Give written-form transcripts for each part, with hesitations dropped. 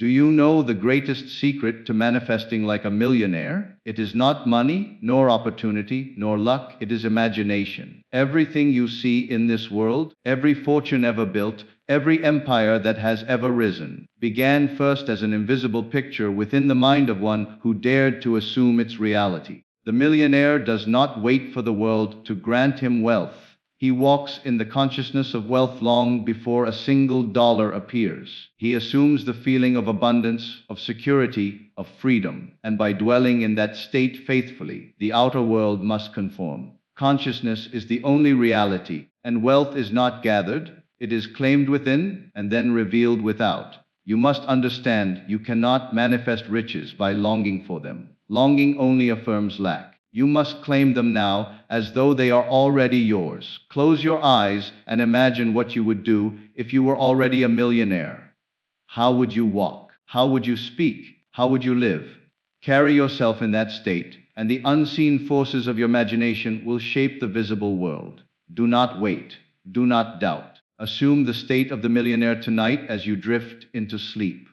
Do you know the greatest secret to manifesting like a millionaire? It is not money, nor opportunity, nor luck, it is imagination. Everything you see in this world, every fortune ever built, every empire that has ever risen, began first as an invisible picture within the mind of one who dared to assume its reality. The millionaire does not wait for the world to grant him wealth. He walks in the consciousness of wealth long before a single dollar appears. He assumes the feeling of abundance, of security, of freedom, and by dwelling in that state faithfully, the outer world must conform. Consciousness is the only reality, and wealth is not gathered, it is claimed within and then revealed without. You must understand you cannot manifest riches by longing for them. Longing only affirms lack. You must claim them now as though they are already yours. Close your eyes and imagine what you would do if you were already a millionaire. How would you walk? How would you speak? How would you live? Carry yourself in that state, and the unseen forces of your imagination will shape the visible world. Do not wait. Do not doubt. Assume the state of the millionaire tonight as you drift into sleep.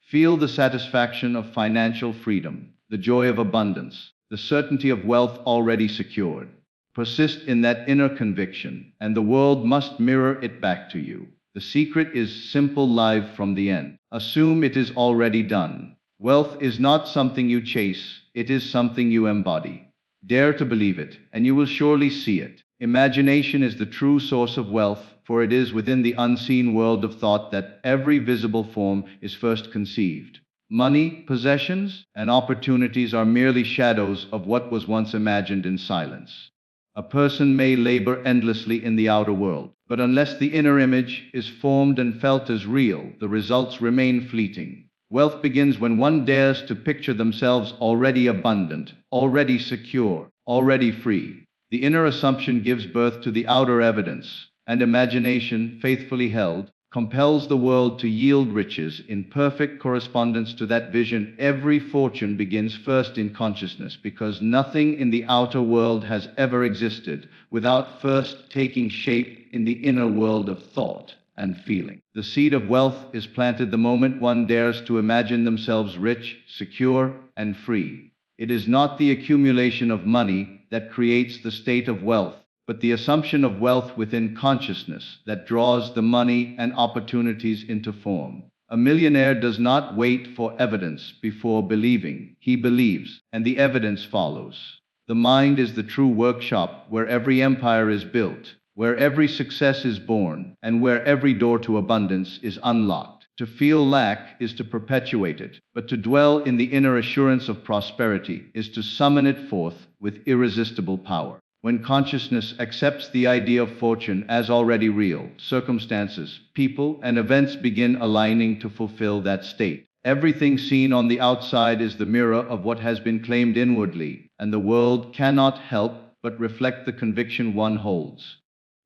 Feel the satisfaction of financial freedom, the joy of abundance, the certainty of wealth already secured. Persist in that inner conviction, and the world must mirror it back to you. The secret is simple: live from the end. Assume it is already done. Wealth is not something you chase, it is something you embody. Dare to believe it, and you will surely see it. Imagination is the true source of wealth, for it is within the unseen world of thought that every visible form is first conceived. Money, possessions, and opportunities are merely shadows of what was once imagined in silence. A person may labor endlessly in the outer world, but unless the inner image is formed and felt as real, the results remain fleeting. Wealth begins when one dares to picture themselves already abundant, already secure, already free. The inner assumption gives birth to the outer evidence, and imagination, faithfully held, compels the world to yield riches in perfect correspondence to that vision. Every fortune begins first in consciousness, because nothing in the outer world has ever existed without first taking shape in the inner world of thought and feeling. The seed of wealth is planted the moment one dares to imagine themselves rich, secure, and free. It is not the accumulation of money that creates the state of wealth, but the assumption of wealth within consciousness that draws the money and opportunities into form. A millionaire does not wait for evidence before believing. He believes, and the evidence follows. The mind is the true workshop where every empire is built, where every success is born, and where every door to abundance is unlocked. To feel lack is to perpetuate it, but to dwell in the inner assurance of prosperity is to summon it forth with irresistible power. When consciousness accepts the idea of fortune as already real, circumstances, people, and events begin aligning to fulfill that state. Everything seen on the outside is the mirror of what has been claimed inwardly, and the world cannot help but reflect the conviction one holds.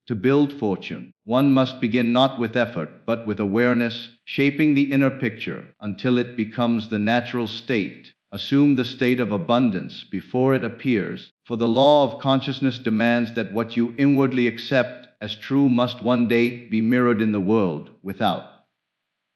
To build fortune, one must begin not with effort, but with awareness, shaping the inner picture until it becomes the natural state. Assume the state of abundance before it appears, for the law of consciousness demands that what you inwardly accept as true must one day be mirrored in the world without.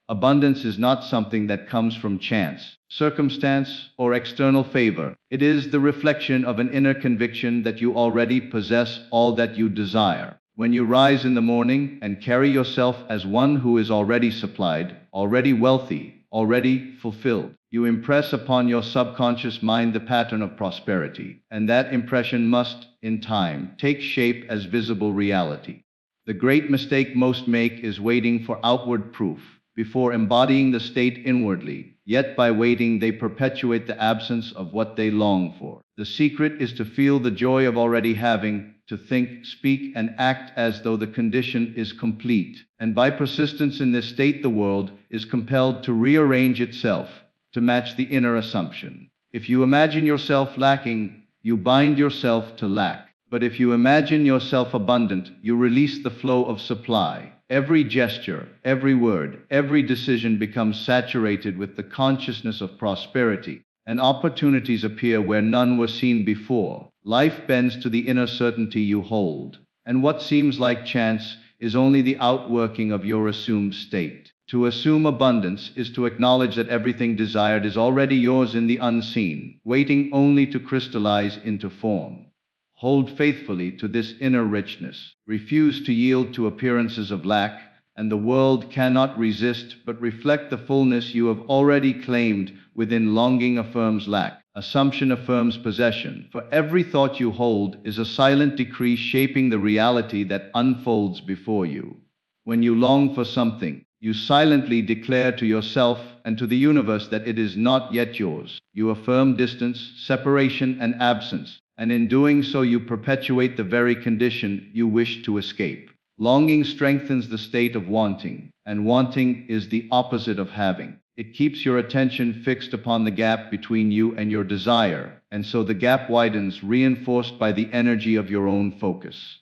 Abundance is not something that comes from chance, circumstance, or external favor. It is the reflection of an inner conviction that you already possess all that you desire. When you rise in the morning and carry yourself as one who is already supplied, already wealthy, already fulfilled, you impress upon your subconscious mind the pattern of prosperity, and that impression must, in time, take shape as visible reality. The great mistake most make is waiting for outward proof before embodying the state inwardly, yet by waiting they perpetuate the absence of what they long for. The secret is to feel the joy of already having, to think, speak, and act as though the condition is complete. And by persistence in this state, the world is compelled to rearrange itself to match the inner assumption. If you imagine yourself lacking, you bind yourself to lack. But if you imagine yourself abundant, you release the flow of supply. Every gesture, every word, every decision becomes saturated with the consciousness of prosperity, and opportunities appear where none were seen before. Life bends to the inner certainty you hold, and what seems like chance is only the outworking of your assumed state. To assume abundance is to acknowledge that everything desired is already yours in the unseen, waiting only to crystallize into form. Hold faithfully to this inner richness. Refuse to yield to appearances of lack, and the world cannot resist but reflect the fullness you have already claimed within. Longing affirms lack. Assumption affirms possession. For every thought you hold is a silent decree shaping the reality that unfolds before you. When you long for something, you silently declare to yourself and to the universe that it is not yet yours. You affirm distance, separation, and absence, and in doing so you perpetuate the very condition you wish to escape. Longing strengthens the state of wanting, and wanting is the opposite of having. It keeps your attention fixed upon the gap between you and your desire, and so the gap widens, reinforced by the energy of your own focus.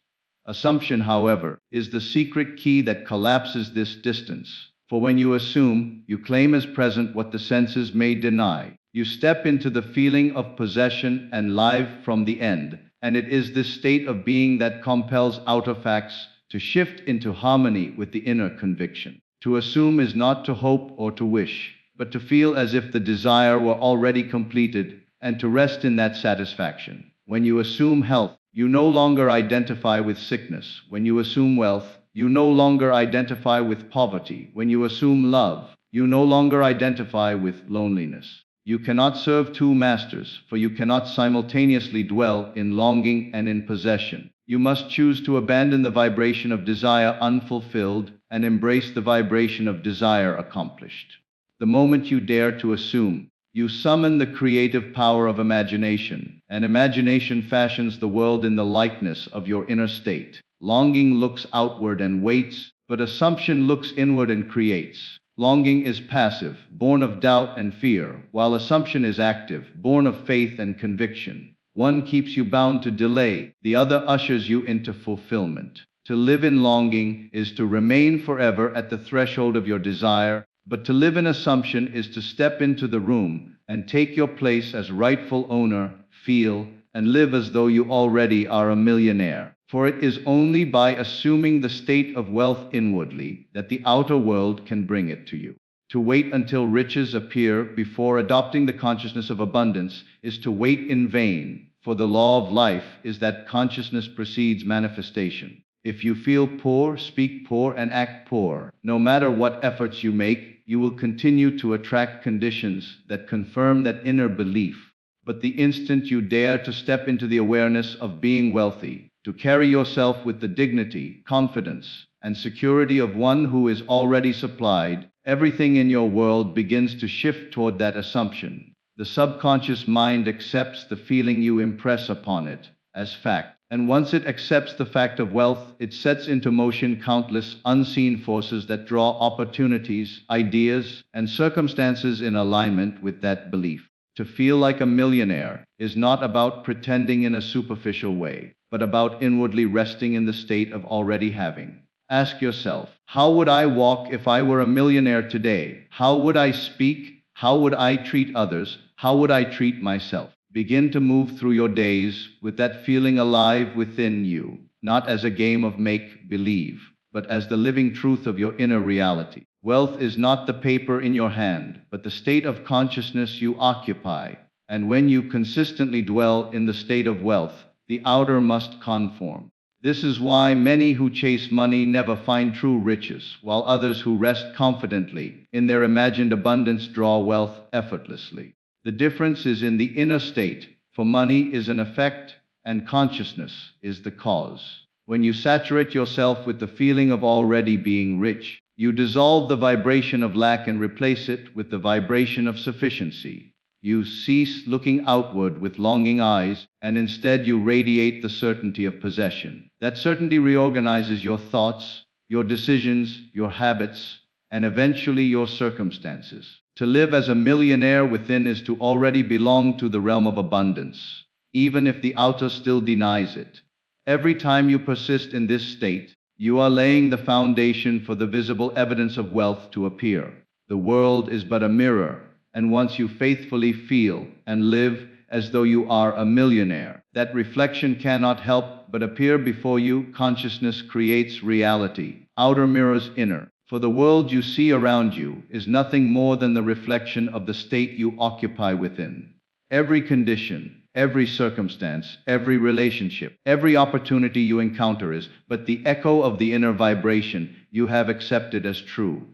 Assumption, however, is the secret key that collapses this distance. For when you assume, you claim as present what the senses may deny. You step into the feeling of possession and live from the end, and it is this state of being that compels outer facts to shift into harmony with the inner conviction. To assume is not to hope or to wish, but to feel as if the desire were already completed, and to rest in that satisfaction. When you assume health, you no longer identify with sickness. When you assume wealth, you no longer identify with poverty. When you assume love, you no longer identify with loneliness. You cannot serve two masters, for you cannot simultaneously dwell in longing and in possession. You must choose to abandon the vibration of desire unfulfilled and embrace the vibration of desire accomplished. The moment you dare to assume, you summon the creative power of imagination, and imagination fashions the world in the likeness of your inner state. Longing looks outward and waits, but assumption looks inward and creates. Longing is passive, born of doubt and fear, while assumption is active, born of faith and conviction. One keeps you bound to delay, the other ushers you into fulfillment. To live in longing is to remain forever at the threshold of your desire, but to live in assumption is to step into the room and take your place as rightful owner, feel, and live as though you already are a millionaire. For it is only by assuming the state of wealth inwardly that the outer world can bring it to you. To wait until riches appear before adopting the consciousness of abundance is to wait in vain, for the law of life is that consciousness precedes manifestation. If you feel poor, speak poor, and act poor, no matter what efforts you make, you will continue to attract conditions that confirm that inner belief. But the instant you dare to step into the awareness of being wealthy, to carry yourself with the dignity, confidence, and security of one who is already supplied, everything in your world begins to shift toward that assumption. The subconscious mind accepts the feeling you impress upon it as fact. And once it accepts the fact of wealth, it sets into motion countless unseen forces that draw opportunities, ideas, and circumstances in alignment with that belief. To feel like a millionaire is not about pretending in a superficial way, but about inwardly resting in the state of already having. Ask yourself, how would I walk if I were a millionaire today? How would I speak? How would I treat others? How would I treat myself? Begin to move through your days with that feeling alive within you, not as a game of make-believe, but as the living truth of your inner reality. Wealth is not the paper in your hand, but the state of consciousness you occupy. And when you consistently dwell in the state of wealth, the outer must conform. This is why many who chase money never find true riches, while others who rest confidently in their imagined abundance draw wealth effortlessly. The difference is in the inner state, for money is an effect and consciousness is the cause. When you saturate yourself with the feeling of already being rich, you dissolve the vibration of lack and replace it with the vibration of sufficiency. You cease looking outward with longing eyes, and instead you radiate the certainty of possession. That certainty reorganizes your thoughts, your decisions, your habits, and eventually your circumstances. To live as a millionaire within is to already belong to the realm of abundance, even if the outer still denies it. Every time you persist in this state, you are laying the foundation for the visible evidence of wealth to appear. The world is but a mirror, and once you faithfully feel and live as though you are a millionaire, that reflection cannot help but appear before you. Consciousness creates reality. Outer mirrors inner. For the world you see around you is nothing more than the reflection of the state you occupy within. Every condition, every circumstance, every relationship, every opportunity you encounter is but the echo of the inner vibration you have accepted as true.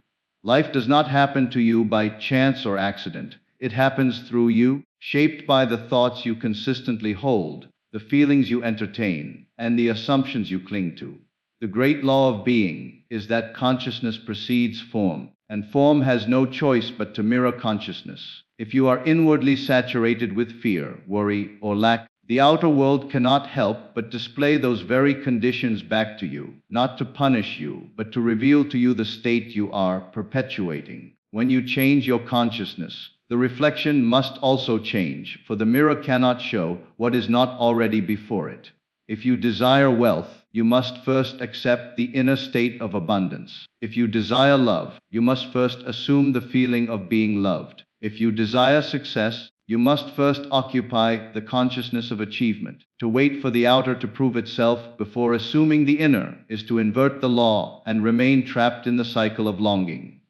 Life does not happen to you by chance or accident. It happens through you, shaped by the thoughts you consistently hold, the feelings you entertain, and the assumptions you cling to. The great law of being is that consciousness precedes form, and form has no choice but to mirror consciousness. If you are inwardly saturated with fear, worry, or lack, the outer world cannot help but display those very conditions back to you, not to punish you, but to reveal to you the state you are perpetuating. When you change your consciousness, the reflection must also change, for the mirror cannot show what is not already before it. If you desire wealth, you must first accept the inner state of abundance. If you desire love, you must first assume the feeling of being loved. If you desire success, you must first occupy the consciousness of achievement. To wait for the outer to prove itself before assuming the inner is to invert the law and remain trapped in the cycle of longing.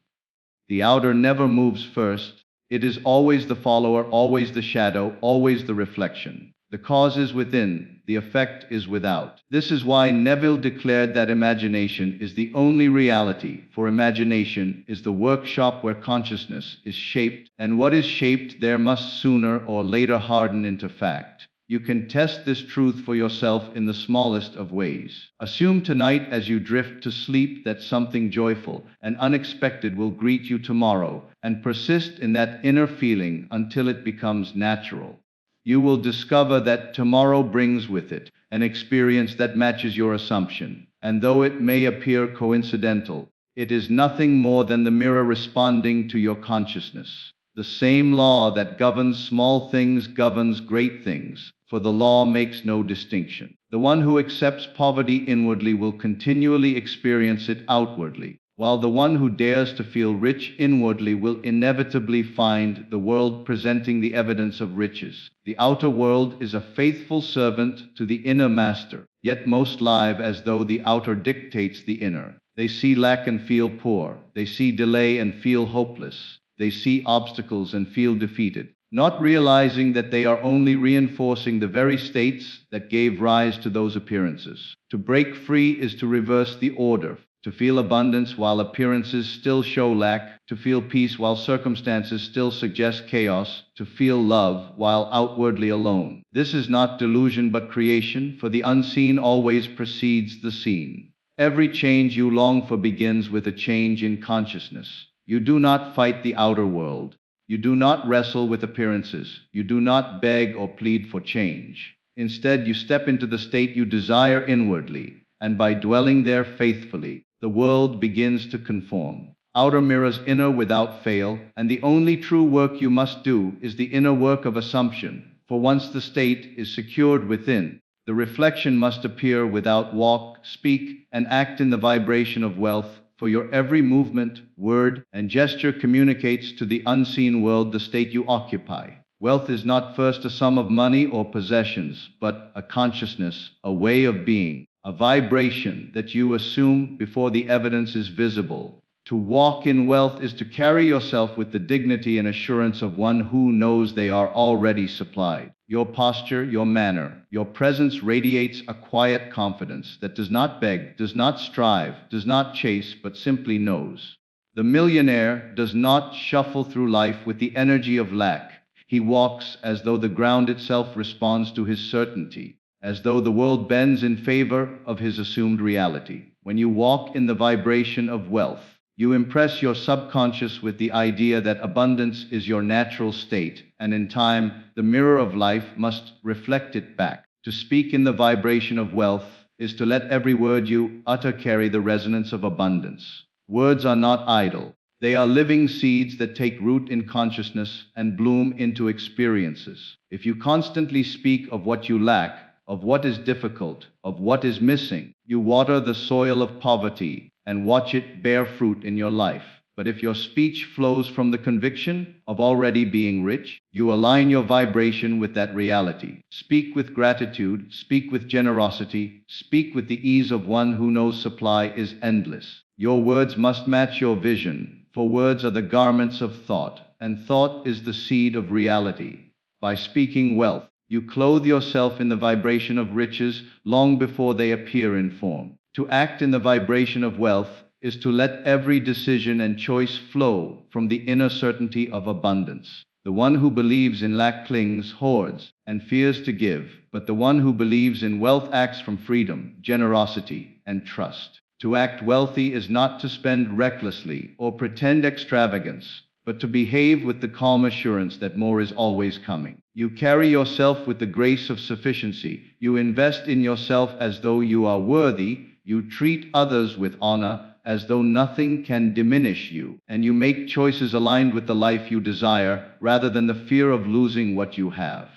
The outer never moves first. It is always the follower, always the shadow, always the reflection. The cause is within, the effect is without. This is why Neville declared that imagination is the only reality, for imagination is the workshop where consciousness is shaped, and what is shaped there must sooner or later harden into fact. You can test this truth for yourself in the smallest of ways. Assume tonight as you drift to sleep that something joyful and unexpected will greet you tomorrow, and persist in that inner feeling until it becomes natural. You will discover that tomorrow brings with it an experience that matches your assumption, and though it may appear coincidental, it is nothing more than the mirror responding to your consciousness. The same law that governs small things governs great things, for the law makes no distinction. The one who accepts poverty inwardly will continually experience it outwardly, while the one who dares to feel rich inwardly will inevitably find the world presenting the evidence of riches. The outer world is a faithful servant to the inner master, yet most live as though the outer dictates the inner. They see lack and feel poor. They see delay and feel hopeless. They see obstacles and feel defeated, not realizing that they are only reinforcing the very states that gave rise to those appearances. To break free is to reverse the order. To feel abundance while appearances still show lack, to feel peace while circumstances still suggest chaos, to feel love while outwardly alone. This is not delusion but creation, for the unseen always precedes the seen. Every change you long for begins with a change in consciousness. You do not fight the outer world. You do not wrestle with appearances. You do not beg or plead for change. Instead, you step into the state you desire inwardly, and by dwelling there faithfully, the world begins to conform. Outer mirrors inner without fail, and the only true work you must do is the inner work of assumption, for once the state is secured within, the reflection must appear without walk, speak, and act in the vibration of wealth, for your every movement, word, and gesture communicates to the unseen world the state you occupy. Wealth is not first a sum of money or possessions, but a consciousness, a way of being, a vibration that you assume before the evidence is visible. To walk in wealth is to carry yourself with the dignity and assurance of one who knows they are already supplied. Your posture, your manner, your presence radiates a quiet confidence that does not beg, does not strive, does not chase, but simply knows. The millionaire does not shuffle through life with the energy of lack. He walks as though the ground itself responds to his certainty, as though the world bends in favor of his assumed reality. When you walk in the vibration of wealth, you impress your subconscious with the idea that abundance is your natural state, and in time, the mirror of life must reflect it back. To speak in the vibration of wealth is to let every word you utter carry the resonance of abundance. Words are not idle. They are living seeds that take root in consciousness and bloom into experiences. If you constantly speak of what you lack, of what is difficult, of what is missing, you water the soil of poverty and watch it bear fruit in your life. But if your speech flows from the conviction of already being rich, you align your vibration with that reality. Speak with gratitude, speak with generosity, speak with the ease of one who knows supply is endless. Your words must match your vision, for words are the garments of thought, and thought is the seed of reality. By speaking wealth, you clothe yourself in the vibration of riches long before they appear in form. To act in the vibration of wealth is to let every decision and choice flow from the inner certainty of abundance. The one who believes in lack clings, hoards, and fears to give, but the one who believes in wealth acts from freedom, generosity, and trust. To act wealthy is not to spend recklessly or pretend extravagance, but to behave with the calm assurance that more is always coming. You carry yourself with the grace of sufficiency. You invest in yourself as though you are worthy. You treat others with honor as though nothing can diminish you. And you make choices aligned with the life you desire rather than the fear of losing what you have.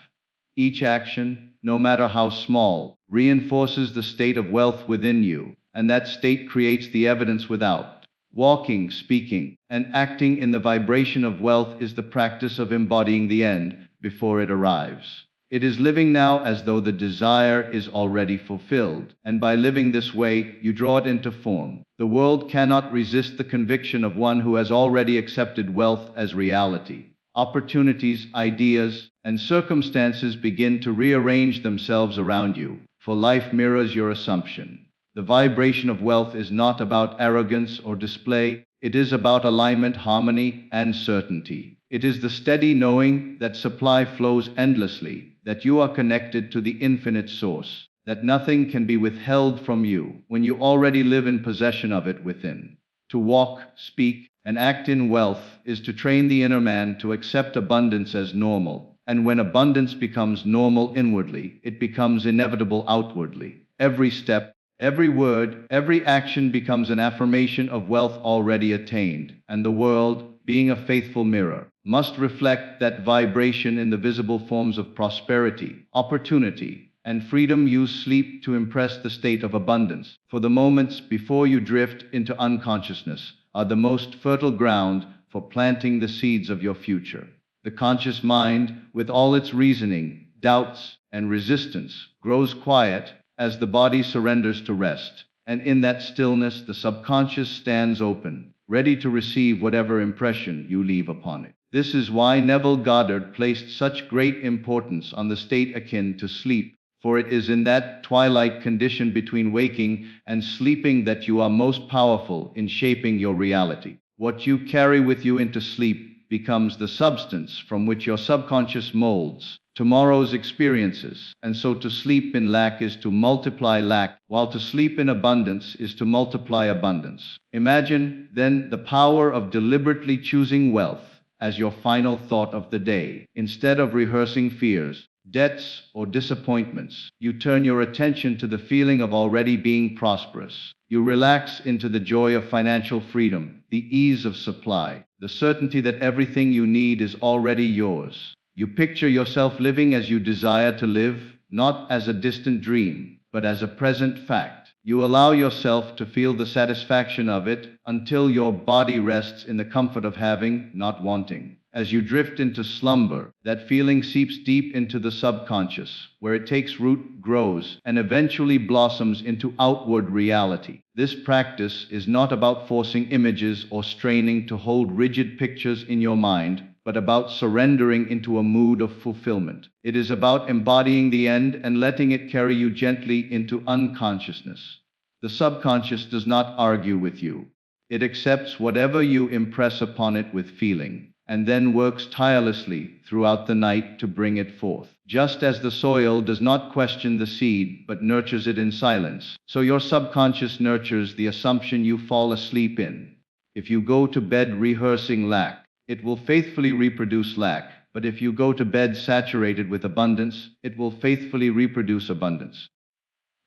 Each action, no matter how small, reinforces the state of wealth within you, and that state creates the evidence without. Walking, speaking, and acting in the vibration of wealth is the practice of embodying the end before it arrives. It is living now as though the desire is already fulfilled, and by living this way, you draw it into form. The world cannot resist the conviction of one who has already accepted wealth as reality. Opportunities, ideas, and circumstances begin to rearrange themselves around you, for life mirrors your assumption. The vibration of wealth is not about arrogance or display, it is about alignment, harmony, and certainty. It is the steady knowing that supply flows endlessly, that you are connected to the infinite source, that nothing can be withheld from you when you already live in possession of it within. To walk, speak, and act in wealth is to train the inner man to accept abundance as normal, and when abundance becomes normal inwardly, it becomes inevitable outwardly. Every step, every word, every action becomes an affirmation of wealth already attained, and the world, being a faithful mirror, must reflect that vibration in the visible forms of prosperity, opportunity, and freedom. Use sleep to impress the state of abundance, for the moments before you drift into unconsciousness are the most fertile ground for planting the seeds of your future. The conscious mind, with all its reasoning, doubts, and resistance, grows quiet as the body surrenders to rest, and in that stillness the subconscious stands open, ready to receive whatever impression you leave upon it. This is why Neville Goddard placed such great importance on the state akin to sleep, for it is in that twilight condition between waking and sleeping that you are most powerful in shaping your reality. What you carry with you into sleep becomes the substance from which your subconscious molds tomorrow's experiences. And so to sleep in lack is to multiply lack, while to sleep in abundance is to multiply abundance. Imagine, then, the power of deliberately choosing wealth as your final thought of the day. Instead of rehearsing fears, debts, or disappointments, you turn your attention to the feeling of already being prosperous. You relax into the joy of financial freedom, the ease of supply, the certainty that everything you need is already yours. You picture yourself living as you desire to live, not as a distant dream, but as a present fact. You allow yourself to feel the satisfaction of it until your body rests in the comfort of having, not wanting. As you drift into slumber, that feeling seeps deep into the subconscious, where it takes root, grows, and eventually blossoms into outward reality. This practice is not about forcing images or straining to hold rigid pictures in your mind, but about surrendering into a mood of fulfillment. It is about embodying the end and letting it carry you gently into unconsciousness. The subconscious does not argue with you. It accepts whatever you impress upon it with feeling, and then works tirelessly throughout the night to bring it forth. Just as the soil does not question the seed, but nurtures it in silence, so your subconscious nurtures the assumption you fall asleep in. If you go to bed rehearsing lack, it will faithfully reproduce lack, but if you go to bed saturated with abundance, it will faithfully reproduce abundance.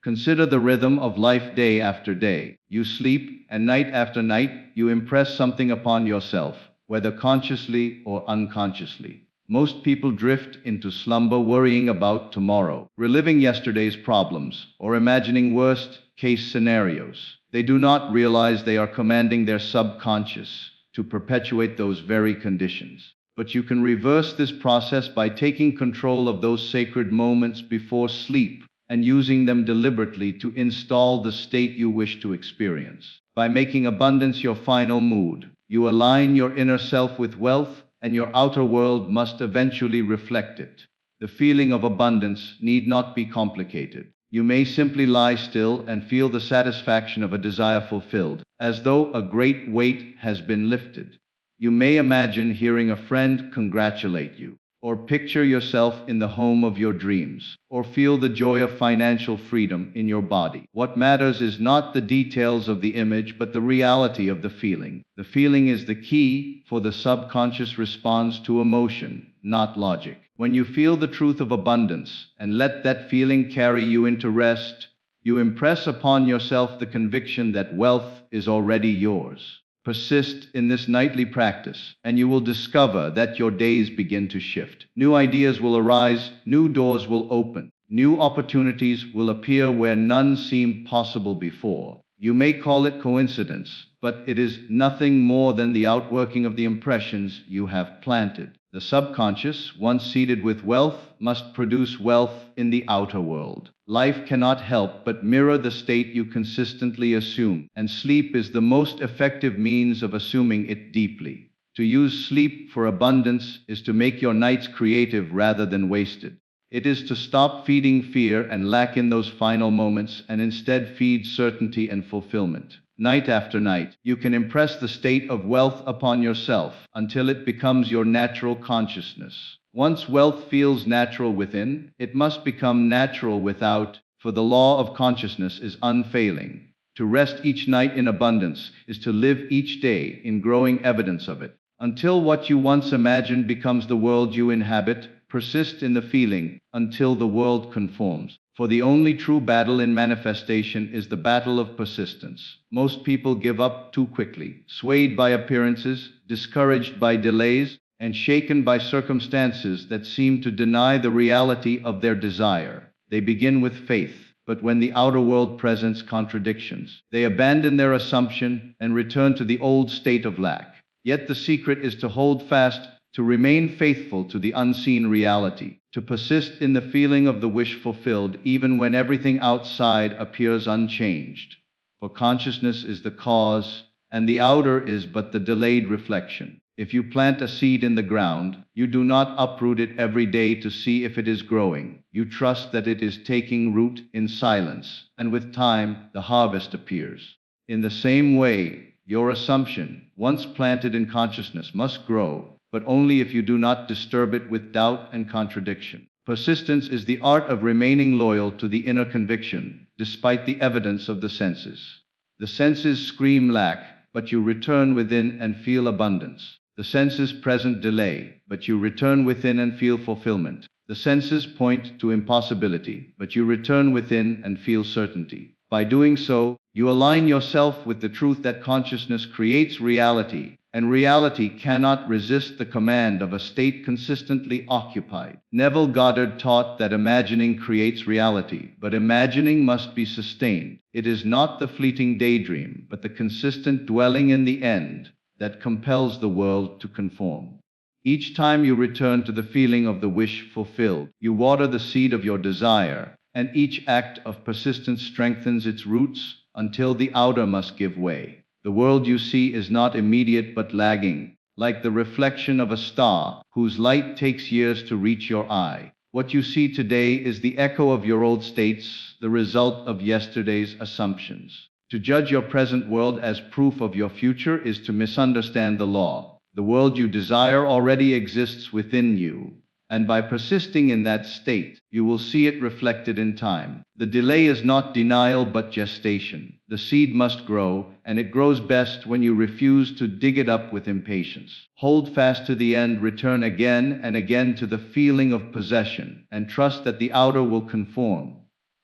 Consider the rhythm of life day after day. You sleep, and night after night, you impress something upon yourself, whether consciously or unconsciously. Most people drift into slumber worrying about tomorrow, reliving yesterday's problems, or imagining worst-case scenarios. They do not realize they are commanding their subconscious to perpetuate those very conditions. But you can reverse this process by taking control of those sacred moments before sleep and using them deliberately to install the state you wish to experience. By making abundance your final mood, you align your inner self with wealth, and your outer world must eventually reflect it. The feeling of abundance need not be complicated. You may simply lie still and feel the satisfaction of a desire fulfilled, as though a great weight has been lifted. You may imagine hearing a friend congratulate you, or picture yourself in the home of your dreams, or feel the joy of financial freedom in your body. What matters is not the details of the image, but the reality of the feeling. The feeling is the key, for the subconscious responds to emotion, not logic. When you feel the truth of abundance and let that feeling carry you into rest, you impress upon yourself the conviction that wealth is already yours. Persist in this nightly practice, and you will discover that your days begin to shift. New ideas will arise, new doors will open, new opportunities will appear where none seemed possible before. You may call it coincidence, but it is nothing more than the outworking of the impressions you have planted. The subconscious, once seeded with wealth, must produce wealth in the outer world. Life cannot help but mirror the state you consistently assume, and sleep is the most effective means of assuming it deeply. To use sleep for abundance is to make your nights creative rather than wasted. It is to stop feeding fear and lack in those final moments and instead feed certainty and fulfillment. Night after night, you can impress the state of wealth upon yourself until it becomes your natural consciousness. Once wealth feels natural within, it must become natural without, for the law of consciousness is unfailing. To rest each night in abundance is to live each day in growing evidence of it. Until what you once imagined becomes the world you inhabit, persist in the feeling until the world conforms. For the only true battle in manifestation is the battle of persistence. Most people give up too quickly, swayed by appearances, discouraged by delays, and shaken by circumstances that seem to deny the reality of their desire. They begin with faith, but when the outer world presents contradictions, they abandon their assumption and return to the old state of lack. Yet the secret is to hold fast, to remain faithful to the unseen reality, to persist in the feeling of the wish fulfilled even when everything outside appears unchanged. For consciousness is the cause, and the outer is but the delayed reflection. If you plant a seed in the ground, you do not uproot it every day to see if it is growing. You trust that it is taking root in silence, and with time, the harvest appears. In the same way, your assumption, once planted in consciousness, must grow, but only if you do not disturb it with doubt and contradiction. Persistence is the art of remaining loyal to the inner conviction, despite the evidence of the senses. The senses scream lack, but you return within and feel abundance. The senses present delay, but you return within and feel fulfillment. The senses point to impossibility, but you return within and feel certainty. By doing so, you align yourself with the truth that consciousness creates reality, and reality cannot resist the command of a state consistently occupied. Neville Goddard taught that imagining creates reality, but imagining must be sustained. It is not the fleeting daydream, but the consistent dwelling in the end that compels the world to conform. Each time you return to the feeling of the wish fulfilled, you water the seed of your desire, and each act of persistence strengthens its roots until the outer must give way. The world you see is not immediate but lagging, like the reflection of a star whose light takes years to reach your eye. What you see today is the echo of your old states, the result of yesterday's assumptions. To judge your present world as proof of your future is to misunderstand the law. The world you desire already exists within you, and by persisting in that state, you will see it reflected in time. The delay is not denial but gestation. The seed must grow, and it grows best when you refuse to dig it up with impatience. Hold fast to the end, return again and again to the feeling of possession, and trust that the outer will conform.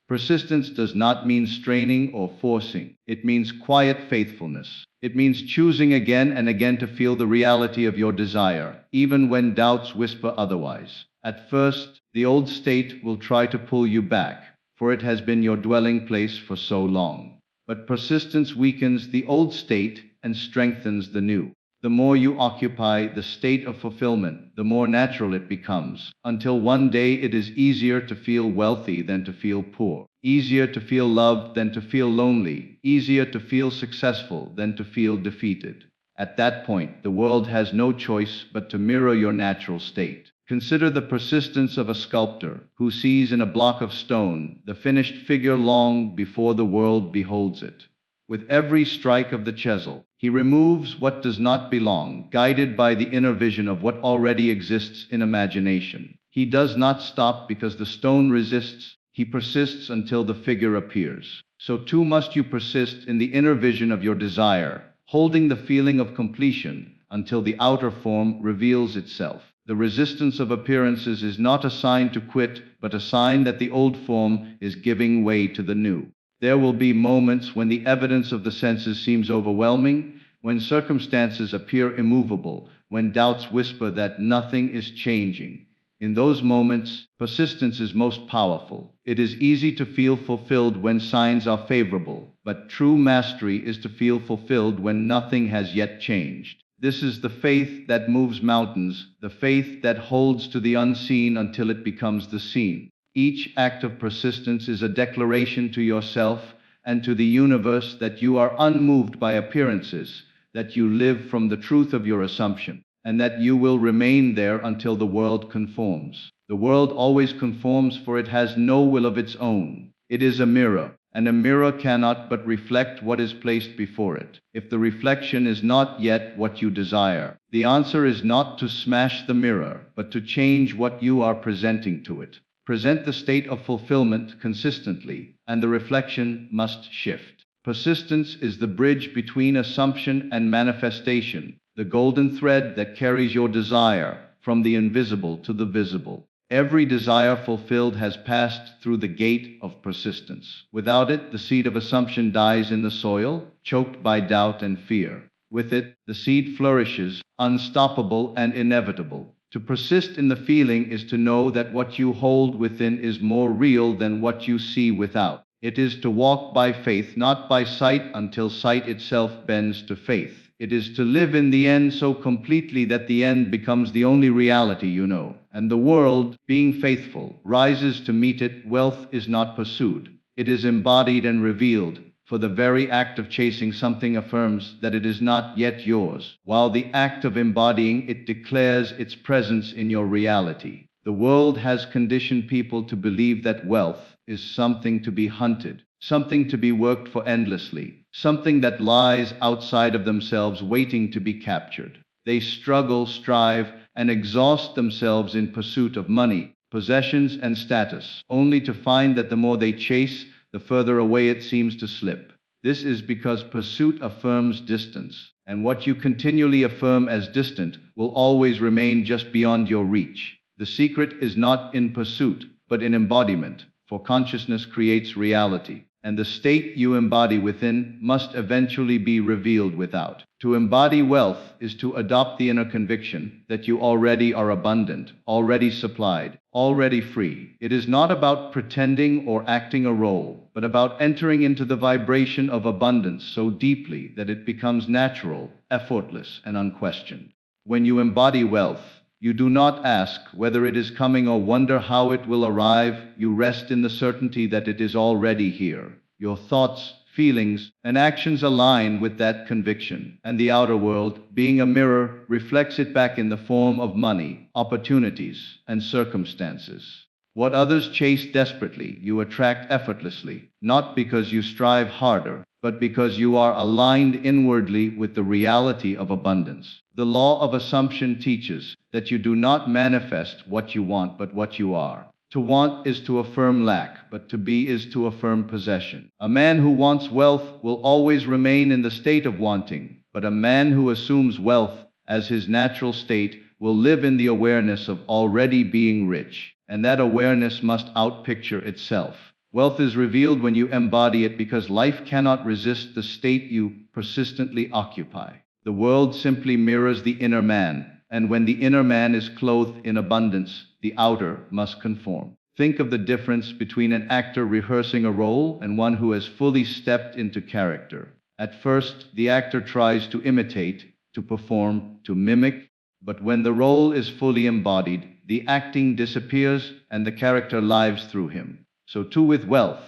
Persistence does not mean straining or forcing. It means quiet faithfulness. It means choosing again and again to feel the reality of your desire, even when doubts whisper otherwise. At first, the old state will try to pull you back, for it has been your dwelling place for so long. But persistence weakens the old state and strengthens the new. The more you occupy the state of fulfillment, the more natural it becomes, until one day it is easier to feel wealthy than to feel poor. Easier to feel loved than to feel lonely, easier to feel successful than to feel defeated. At that point, the world has no choice but to mirror your natural state. Consider the persistence of a sculptor who sees in a block of stone the finished figure long before the world beholds it. With every strike of the chisel, he removes what does not belong, guided by the inner vision of what already exists in imagination. He does not stop because the stone resists, he persists until the figure appears. So too must you persist in the inner vision of your desire, holding the feeling of completion until the outer form reveals itself. The resistance of appearances is not a sign to quit, but a sign that the old form is giving way to the new. There will be moments when the evidence of the senses seems overwhelming, when circumstances appear immovable, when doubts whisper that nothing is changing. In those moments, persistence is most powerful. It is easy to feel fulfilled when signs are favorable, but true mastery is to feel fulfilled when nothing has yet changed. This is the faith that moves mountains, the faith that holds to the unseen until it becomes the seen. Each act of persistence is a declaration to yourself and to the universe that you are unmoved by appearances, that you live from the truth of your assumption, and that you will remain there until the world conforms. The world always conforms, for it has no will of its own. It is a mirror, and a mirror cannot but reflect what is placed before it. If the reflection is not yet what you desire, the answer is not to smash the mirror, but to change what you are presenting to it. Present the state of fulfillment consistently, and the reflection must shift. Persistence is the bridge between assumption and manifestation, the golden thread that carries your desire from the invisible to the visible. Every desire fulfilled has passed through the gate of persistence. Without it, the seed of assumption dies in the soil, choked by doubt and fear. With it, the seed flourishes, unstoppable and inevitable. To persist in the feeling is to know that what you hold within is more real than what you see without. It is to walk by faith, not by sight, until sight itself bends to faith. It is to live in the end so completely that the end becomes the only reality you know. And the world, being faithful, rises to meet it. Wealth is not pursued. It is embodied and revealed. For the very act of chasing something affirms that it is not yet yours, while the act of embodying it declares its presence in your reality. The world has conditioned people to believe that wealth is something to be hunted, something to be worked for endlessly, something that lies outside of themselves waiting to be captured. They struggle, strive, and exhaust themselves in pursuit of money, possessions, and status, only to find that the more they chase, the further away it seems to slip. This is because pursuit affirms distance, and what you continually affirm as distant will always remain just beyond your reach. The secret is not in pursuit, but in embodiment, for consciousness creates reality, and the state you embody within must eventually be revealed without. To embody wealth is to adopt the inner conviction that you already are abundant, already supplied, already free. It is not about pretending or acting a role, but about entering into the vibration of abundance so deeply that it becomes natural, effortless, and unquestioned. When you embody wealth, you do not ask whether it is coming or wonder how it will arrive. You rest in the certainty that it is already here. Your thoughts, feelings, and actions align with that conviction, and the outer world, being a mirror, reflects it back in the form of money, opportunities, and circumstances. What others chase desperately, you attract effortlessly, not because you strive harder, but because you are aligned inwardly with the reality of abundance. The law of assumption teaches that you do not manifest what you want, but what you are. To want is to affirm lack, but to be is to affirm possession. A man who wants wealth will always remain in the state of wanting, but a man who assumes wealth as his natural state will live in the awareness of already being rich, and that awareness must outpicture itself. Wealth is revealed when you embody it because life cannot resist the state you persistently occupy. The world simply mirrors the inner man, and when the inner man is clothed in abundance, the outer must conform. Think of the difference between an actor rehearsing a role and one who has fully stepped into character. At first, the actor tries to imitate, to perform, to mimic, but when the role is fully embodied, the acting disappears and the character lives through him. So too with wealth.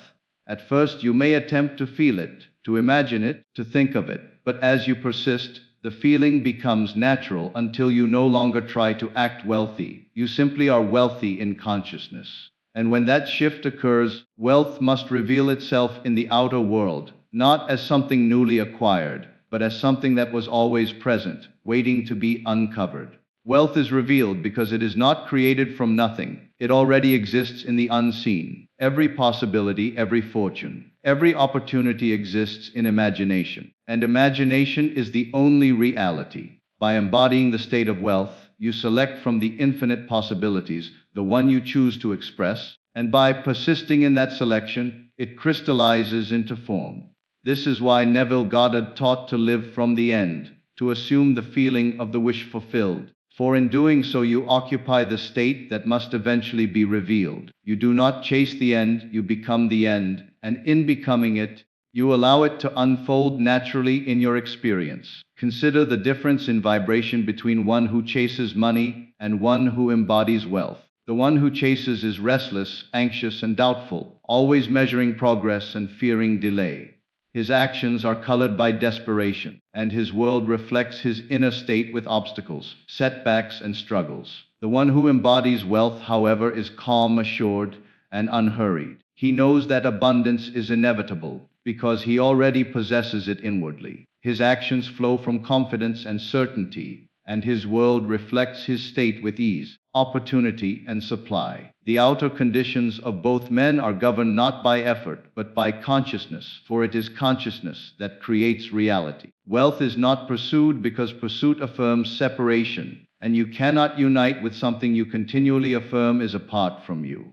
At first, you may attempt to feel it, to imagine it, to think of it, but as you persist, the feeling becomes natural until you no longer try to act wealthy. You simply are wealthy in consciousness. And when that shift occurs, wealth must reveal itself in the outer world, not as something newly acquired, but as something that was always present, waiting to be uncovered. Wealth is revealed because it is not created from nothing. It already exists in the unseen. Every possibility, every fortune, every opportunity exists in imagination. And imagination is the only reality. By embodying the state of wealth, you select from the infinite possibilities the one you choose to express, and by persisting in that selection, it crystallizes into form. This is why Neville Goddard taught to live from the end, to assume the feeling of the wish fulfilled. For in doing so you occupy the state that must eventually be revealed. You do not chase the end, you become the end, and in becoming it, you allow it to unfold naturally in your experience. Consider the difference in vibration between one who chases money and one who embodies wealth. The one who chases is restless, anxious, and doubtful, always measuring progress and fearing delay. His actions are colored by desperation, and his world reflects his inner state with obstacles, setbacks, and struggles. The one who embodies wealth, however, is calm, assured, and unhurried. He knows that abundance is inevitable, because he already possesses it inwardly. His actions flow from confidence and certainty, and his world reflects his state with ease, opportunity, and supply. The outer conditions of both men are governed not by effort, but by consciousness, for it is consciousness that creates reality. Wealth is not pursued because pursuit affirms separation, and you cannot unite with something you continually affirm is apart from you.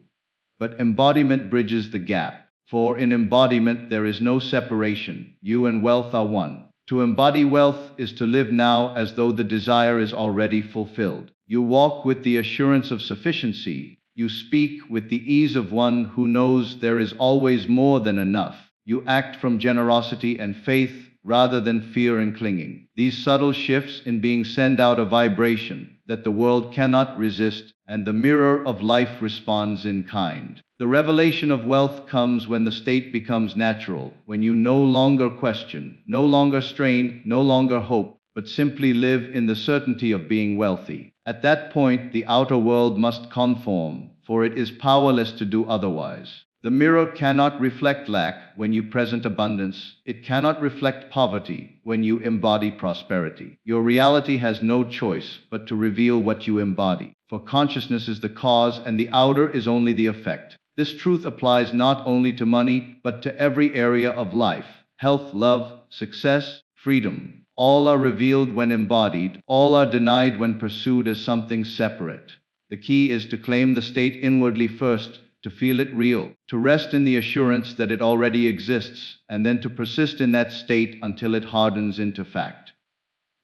But embodiment bridges the gap, for in embodiment there is no separation. You and wealth are one. To embody wealth is to live now as though the desire is already fulfilled. You walk with the assurance of sufficiency. You speak with the ease of one who knows there is always more than enough. You act from generosity and faith rather than fear and clinging. These subtle shifts in being send out a vibration that the world cannot resist, and the mirror of life responds in kind. The revelation of wealth comes when the state becomes natural, when you no longer question, no longer strain, no longer hope, but simply live in the certainty of being wealthy. At that point, the outer world must conform, for it is powerless to do otherwise. The mirror cannot reflect lack when you present abundance. It cannot reflect poverty when you embody prosperity. Your reality has no choice but to reveal what you embody, for consciousness is the cause and the outer is only the effect. This truth applies not only to money, but to every area of life. Health, love, success, freedom. All are revealed when embodied. All are denied when pursued as something separate. The key is to claim the state inwardly first, to feel it real, to rest in the assurance that it already exists, and then to persist in that state until it hardens into fact.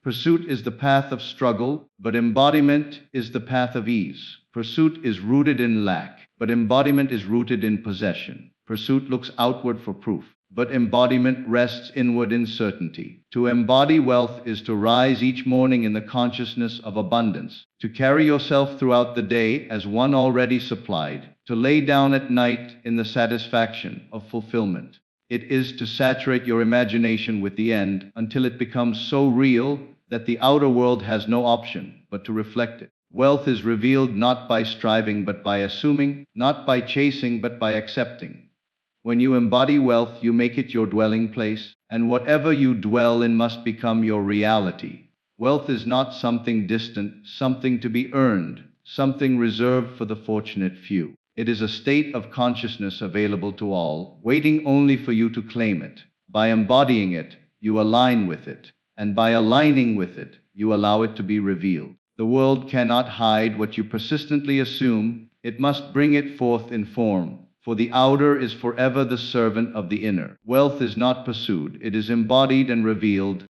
Pursuit is the path of struggle, but embodiment is the path of ease. Pursuit is rooted in lack, but embodiment is rooted in possession. Pursuit looks outward for proof, but embodiment rests inward in certainty. To embody wealth is to rise each morning in the consciousness of abundance, to carry yourself throughout the day as one already supplied, to lay down at night in the satisfaction of fulfillment. It is to saturate your imagination with the end until it becomes so real that the outer world has no option but to reflect it. Wealth is revealed not by striving but by assuming, not by chasing but by accepting. When you embody wealth, you make it your dwelling place, and whatever you dwell in must become your reality. Wealth is not something distant, something to be earned, something reserved for the fortunate few. It is a state of consciousness available to all, waiting only for you to claim it. By embodying it, you align with it, and by aligning with it, you allow it to be revealed. The world cannot hide what you persistently assume. It must bring it forth in form, for the outer is forever the servant of the inner. Wealth is not pursued, it is embodied and revealed,